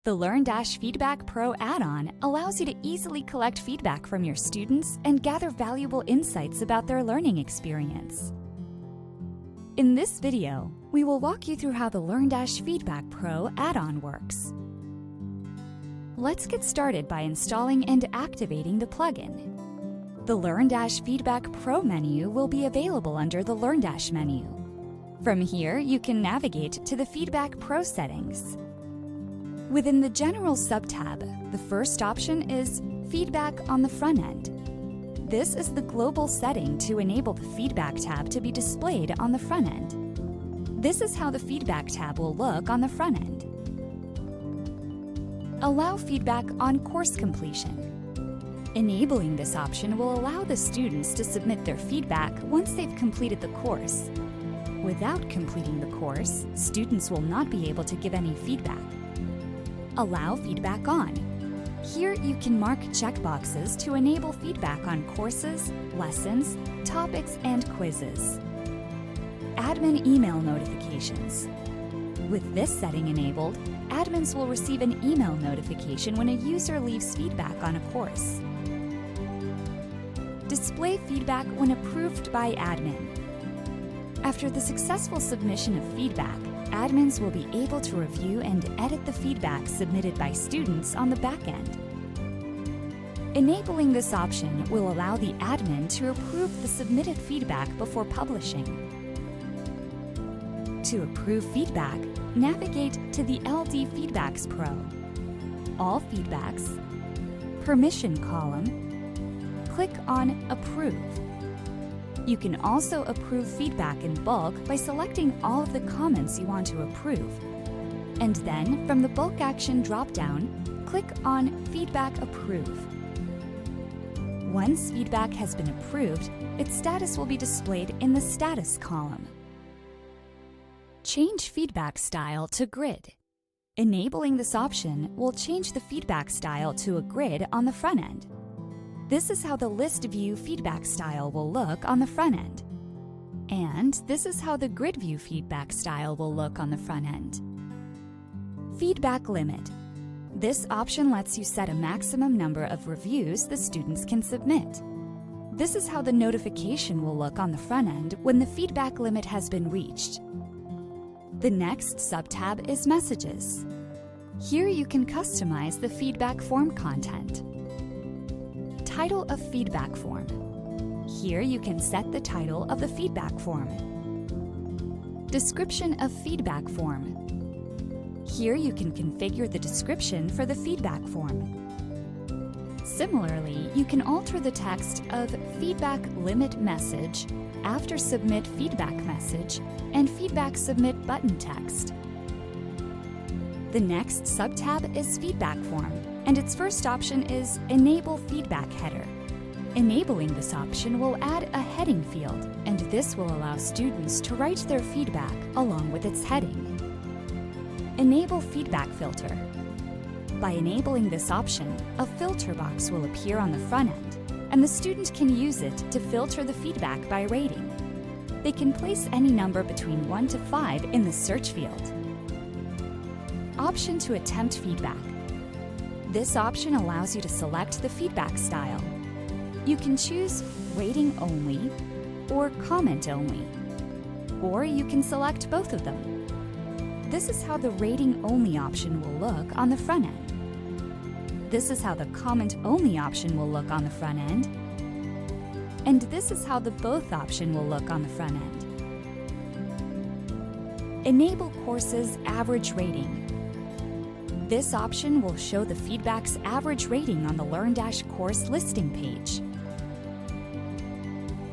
The LearnDash Feedback Pro add-on allows you to easily collect feedback from your students and gather valuable insights about their learning experience. In this video, we will walk you through how the LearnDash Feedback Pro add-on works. Let's get started by installing and activating the plugin. The LearnDash Feedback Pro menu will be available under the LearnDash menu. From here, you can navigate to the Feedback Pro settings. Within the General subtab, the first option is Feedback on the front end. This is the global setting to enable the Feedback tab to be displayed on the front end. This is how the Feedback tab will look on the front end. Allow feedback on course completion. Enabling this option will allow the students to submit their feedback once they've completed the course. Without completing the course, students will not be able to give any feedback. Allow feedback on. Here you can mark checkboxes to enable feedback on courses, lessons, topics, and quizzes. Admin email notifications. With this setting enabled, admins will receive an email notification when a user leaves feedback on a course. Display feedback when approved by admin. After the successful submission of feedback, admins will be able to review and edit the feedback submitted by students on the back end. Enabling this option will allow the admin to approve the submitted feedback before publishing. To approve feedback, navigate to the LD Feedbacks Pro, All Feedbacks, Permission column, click on Approve. You can also approve feedback in bulk by selecting all of the comments you want to approve. And then, from the Bulk Action drop-down, click on Feedback Approve. Once feedback has been approved, its status will be displayed in the Status column. Change feedback style to grid. Enabling this option will change the feedback style to a grid on the front end. This is how the list view feedback style will look on the front end. And this is how the grid view feedback style will look on the front end. Feedback limit. This option lets you set a maximum number of reviews the students can submit. This is how the notification will look on the front end when the feedback limit has been reached. The next subtab is Messages. Here you can customize the feedback form content. Title of feedback form. Here you can set the title of the feedback form. Description of feedback form. Here you can configure the description for the feedback form. Similarly, you can alter the text of Feedback Limit Message, After Submit Feedback Message, and Feedback Submit Button text. The next subtab is Feedback Form, and its first option is Enable Feedback Header. Enabling this option will add a heading field, and this will allow students to write their feedback along with its heading. Enable Feedback Filter. By enabling this option, a filter box will appear on the front end, and the student can use it to filter the feedback by rating. They can place any number between 1 to 5 in the search field. Option to attempt feedback. This option allows you to select the feedback style. You can choose rating only or comment only, or you can select both of them. This is how the rating only option will look on the front end. This is how the comment only option will look on the front end. And this is how the both option will look on the front end. Enable Courses Average Rating. This option will show the feedback's average rating on the LearnDash course listing page.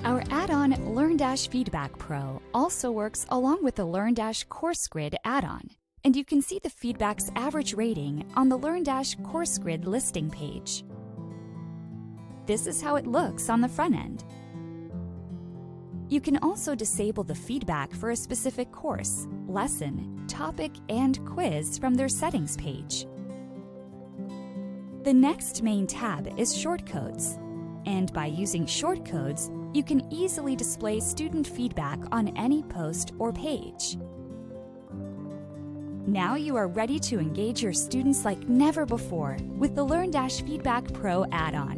Our add-on LearnDash Feedback Pro also works along with the LearnDash Course Grid add-on, and you can see the feedback's average rating on the LearnDash Course Grid listing page. This is how it looks on the front end. You can also disable the feedback for a specific course, lesson, topic, and quiz from their settings page. The next main tab is Shortcodes, and by using shortcodes, you can easily display student feedback on any post or page. Now you are ready to engage your students like never before with the LearnDash Feedback Pro add-on.